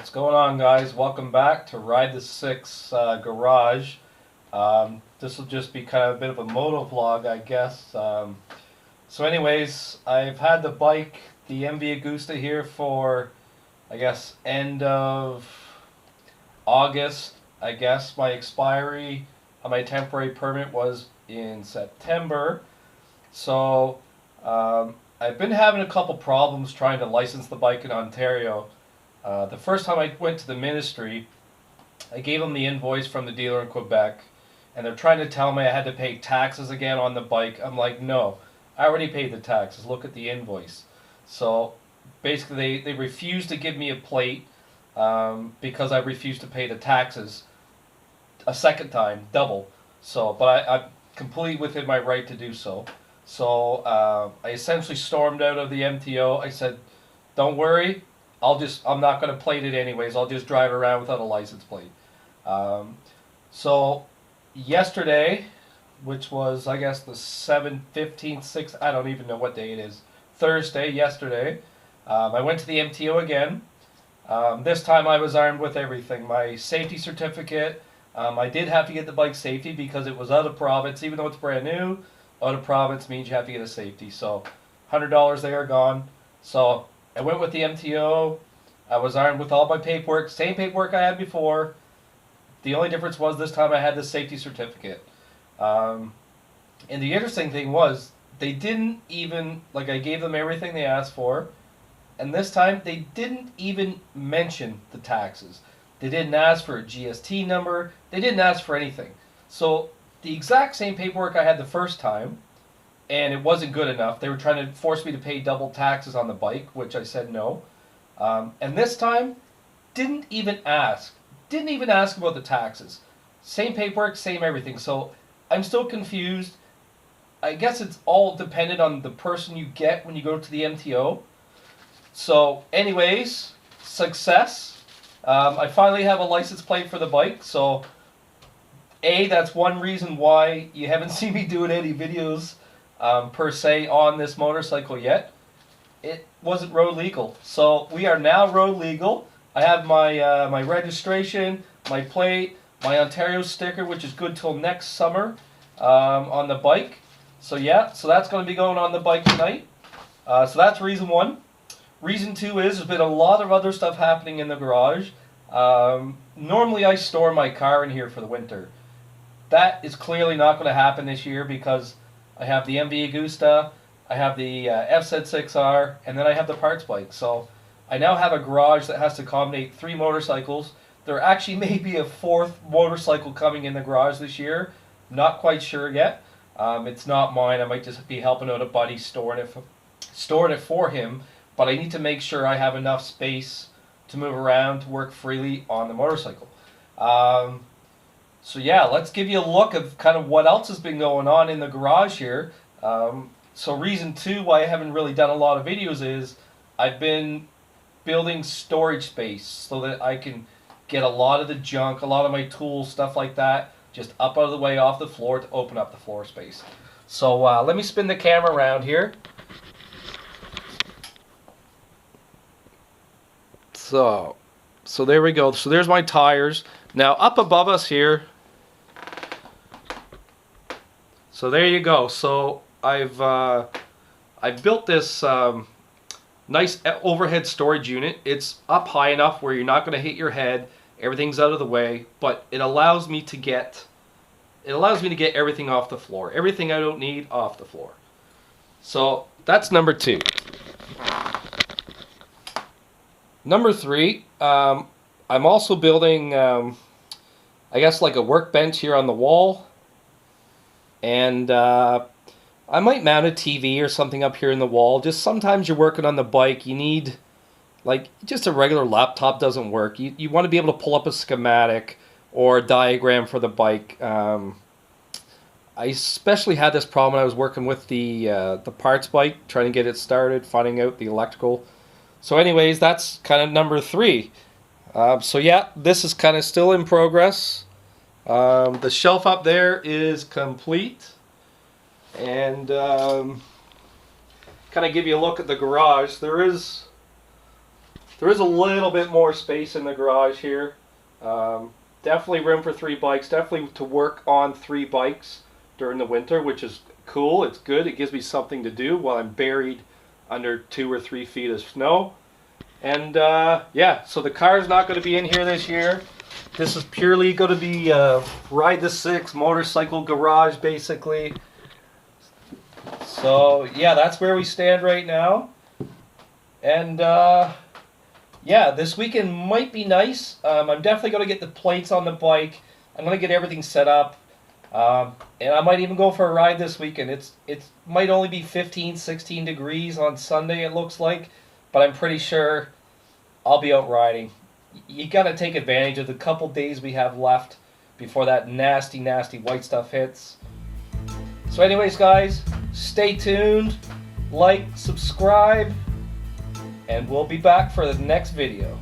What's going on, guys? Welcome back to RideThe6 Garage. This will just be kind of a bit of a moto vlog, I guess. So anyways, I've had the bike, the MV Agusta, here for, I guess, end of August. I guess my expiry on my temporary permit was in September. So I've been having a couple problems trying to license the bike in Ontario. The first time I went to the ministry, I gave them the invoice from the dealer in Quebec, and they're trying to tell me I had to pay taxes again on the bike. I'm like, no, I already paid the taxes. Look at the invoice. So basically, they refused to give me a plate because I refused to pay the taxes a second time, double. So, but I'm completely within my right to do so. So I essentially stormed out of the MTO. I said, don't worry. I'm not going to plate it anyways. I'll just drive around without a license plate. So yesterday, which was, I guess, the 7th, 15th, 6th, I don't even know what day it is. Thursday, yesterday, I went to the MTO again. This time I was armed with everything. My safety certificate. I did have to get the bike safety because it was out of province. Even though it's brand new, out of province means you have to get a safety. So $100 they are gone. So I went with the MTO. I was armed with all my paperwork, same paperwork I had before. The only difference was this time I had the safety certificate. And the interesting thing was, they didn't even, like, I gave them everything they asked for, and this time they didn't even mention the taxes. They didn't ask for a GST number. They didn't ask for anything. So the exact same paperwork I had the first time, and it wasn't good enough. They were trying to force me to pay double taxes on the bike, which I said no. And this time, didn't even ask. Didn't even ask about the taxes. Same paperwork, same everything. So I'm still confused. I guess it's all dependent on the person you get when you go to the MTO. So anyways, success. I finally have a license plate for the bike. So that's one reason why you haven't seen me doing any videos per se on this motorcycle yet. It wasn't road legal, so we are now road legal. I have my my registration, my plate, my Ontario sticker, which is good till next summer on the bike. So yeah, so that's going to be going on the bike tonight. So that's reason one. Reason two is there's been a lot of other stuff happening in the garage. Normally I store my car in here for the winter. That is clearly not going to happen this year because I have the MV Agusta, I have the FZ6R, and then I have the parts bike. So I now have a garage that has to accommodate 3 motorcycles. There actually may be a 4th motorcycle coming in the garage this year. Not quite sure yet. It's not mine. I might just be helping out a buddy storing it for him. But I need to make sure I have enough space to move around, to work freely on the motorcycle. So yeah, let's give you a look of kind of what else has been going on in the garage here. So reason two why I haven't really done a lot of videos is I've been building storage space so that I can get a lot of the junk, a lot of my tools, stuff like that, just up out of the way off the floor to open up the floor space. So let me spin the camera around here. So there we go. So there's my tires. Now up above us here, so there you go. So I've built this nice overhead storage unit. It's up high enough where you're not going to hit your head. Everything's out of the way, but it allows me to get everything off the floor. Everything I don't need off the floor. So that's number 2. Number 3, I'm also building, I guess, like a workbench here on the wall. And I might mount a TV or something up here in the wall. Just sometimes you're working on the bike, you need, like, just a regular laptop doesn't work. You want to be able to pull up a schematic or a diagram for the bike. I especially had this problem when I was working with the parts bike, trying to get it started, finding out the electrical. So anyways, that's kind of number 3. So yeah, this is kind of still in progress. The shelf up there is complete. And kind of give you a look at the garage. There is There is a little bit more space in the garage here. Definitely room for 3 bikes. Definitely to work on 3 bikes during the winter, which is cool. It's good. It gives me something to do while I'm buried under 2 or 3 feet of snow. And yeah, so the car's not going to be in here this year. This is purely going to be RideThe6 motorcycle garage, basically. So yeah, that's where we stand right now. And yeah, this weekend might be nice. I'm definitely going to get the plates on the bike. I'm going to get everything set up. And I might even go for a ride this weekend. It might only be 15, 16 degrees on Sunday, it looks like. But I'm pretty sure I'll be out riding. You got to take advantage of the couple days we have left before that nasty, nasty white stuff hits. So anyways, guys, stay tuned, like, subscribe, and we'll be back for the next video.